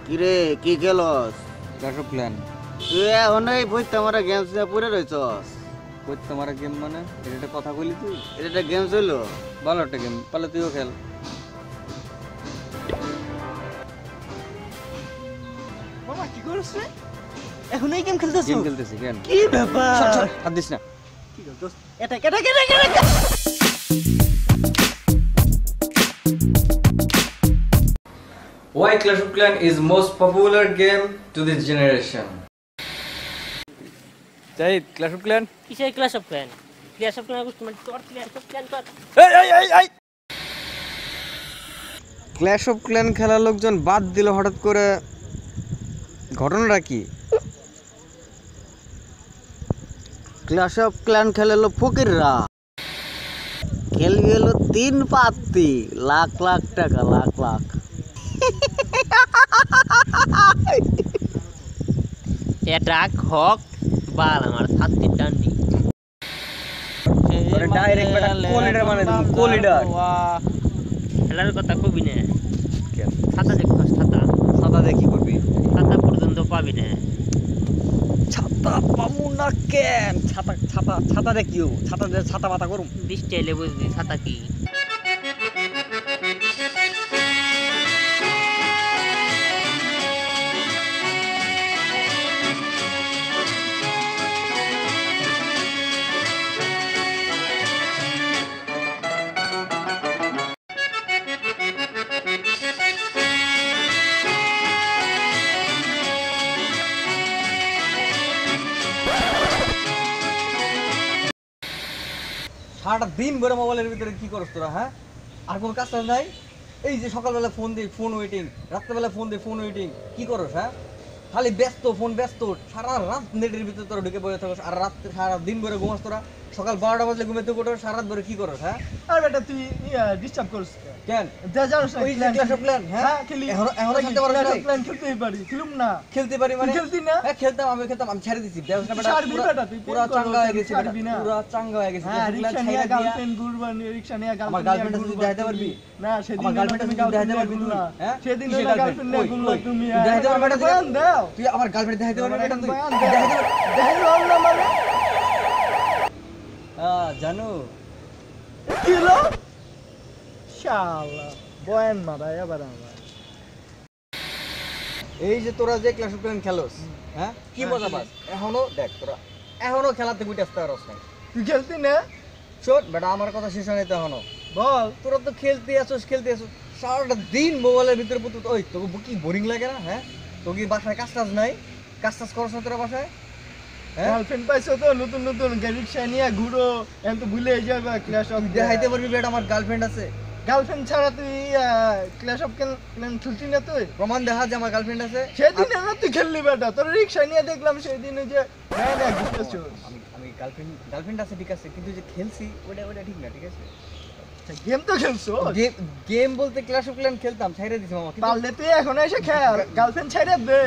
কিরে কি গেলস clash of clan. তুই এখন এই বই তোমারা গেম পড়ে রয়েছস। কই তোমার গেম মানে এটা একটা কথা কইলি তুই? এটা একটা গেম ছিল। ভালো একটা গেম, পারলে তুইও খেল। মামা কি করছ রে? এখন এই গেম খেলতেছ? গেম খেলতেছি কেন? কি ব্যাপার? হাত দিস না। কি গো দোস্ত? এটা Why Clash of Clans is most popular game to this generation? Jahid, Clash of Clans? কিসের class of clan? Class of clan মানে তোর ক্লাস অফ ক্ল্যান তোর। এই! ক্ল্যাশ অফ ক্ল্যান খেলার লোকজন বাদ দিল হঠাৎ করে, ঘটনাটা কি? ক্ল্যাশ অফ ক্ল্যান খেলেলো ফকিররা, খেলবি হলো 3 পাত্তি, লাখ লাখ টাকা, লাখ এটা হক বাল আমার ছাত্রী টান্ডি ডাইরেক্ট বেটা কোলিডার মানে কোলিডার। খেলার কথা কবি না। ছাতা দেখছস? ছাতা দিয়ে কি করবি? ছাতা পর্যন্ত পাবি না। ছাতা পাবো না কেন? ছাতা দিয়ে কি হবো? ছাতা দিয়ে ছাতা মাথা করুম। বৃষ্টি এলে বুঝবি ছাতা কি। সারাটা দিন ভরে মোবাইলের ভিতরে কি করছ তোরা? হ্যাঁ, আর কোনো কাজ নাই? এই যে সকালবেলা ফোন দিই, ফোন ওয়েটিং, রাত্রেবেলা ফোন দিই, ফোন ওয়েটিং, কি করছ? হ্যাঁ, খালি ব্যস্ত, ফোন ব্যস্ত, সারা রাত নেটের ভিতরে তোরা ঢুকে বসে থাকস, আর রাত সারা দিন ভরে ঘুমাস তোরা। সকাল 12টা বাজলে ঘুমেতে উঠো, সারা রাত ভরে কি করছ? হ্যাঁ, আর বেটা তুই ডিস্টার্ব করছ কেন? যা জানোস না ওই যে ক্ল্যাশ অফ ক্ল্যান, হ্যাঁ খেলি এখন খেলতে পারো না? ক্ল্যান খেলতেই পারি, খেলুম না? খেলতে পারি মানে? খেলতি না? হ্যাঁ খেলতাম, আমি ছেড়ে দিছি। ব্যবসা ছাড়বি বেটা, তুই পুরো চাঙ্গা হয়ে গেছে, পুরো চাঙ্গা হয়ে গেছে। হ্যাঁ, রিকশা নিয়ে গার্লফ্রেন্ড ঘুরবা, রিকশা নিয়ে আমার গার্লফ্রেন্ড গার্লফ্রেন্ড তুই দেখাইতে পারবি? না সেদিন আমার গার্লফ্রেন্ড তুই দেখাইতে পারবি তুই? হ্যাঁ, সেদিন কিসের গার্লফ্রেন্ড নিয়ে ঘুরলা তুমি, দেখাইতে পারবি না? বয়ান দাও। তুই আমার গার্লফ্রেন্ড দেখাইতে পারবি না? তুই বয়ান দেখাইতে দাও। দেখাইলাম না মানে জানো কি হলো? শালা বয়ান মারা এবার আমার। এই যে তোরা যে ক্ল্যাশ অফ ক্ল্যান খেলোস, হ্যাঁ কি মজা পাস? এখনো দেখ তোরা এখনো খেলাতে গুইতে আসতে পারস না। তুই খেলতি না? শোন বেটা, আমার কথা শেষ হয়নি তো এখনো। বল। তোরা তো খেলতে আসোস সারাটা দিন মোবাইলের ভিতরে পুতুত। ওই তোকে কি বোরিং লাগে না? হ্যাঁ, তোর কি বাসায় কাজ টাজ নাই? কাজ টাজ করছ না তোরা বাসায়? হ্যাঁ, গার্লফ্রেন্ড পাইছো তো, নতুন নতুন রিকশা নিয়ে ঘুরো, এখন তো ভুলে যাবে ক্লাস অফ। দেখাইতে পারবি বেটা আমার গার্লফ্রেন্ড আছে? গার্লফ্রেন্ড ছাড়া তুই ক্লাস অফ ক্ল্যান খেলতি না? তুই প্রমাণ দেখা যে আমার গার্লফ্রেন্ড আছে। সেদিন না তুই খেললি বেটা, তোর রিকশা নিয়ে দেখলাম সেদিন যে না ঘুরতেছো। আমি গার্লফ্রেন্ড আছে ঠিক আছে, কিন্তু যে খেলছি ওটা ঠিক না। ঠিক আছে, গেম তো খেলছো? গেম বলতে ক্ল্যাশ অফ ক্ল্যান খেলতাম, ছাইরে দিছি মামা। পারলে তুই এখন এসে খেল, গার্লফ্রেন্ড ছেড়ে দে।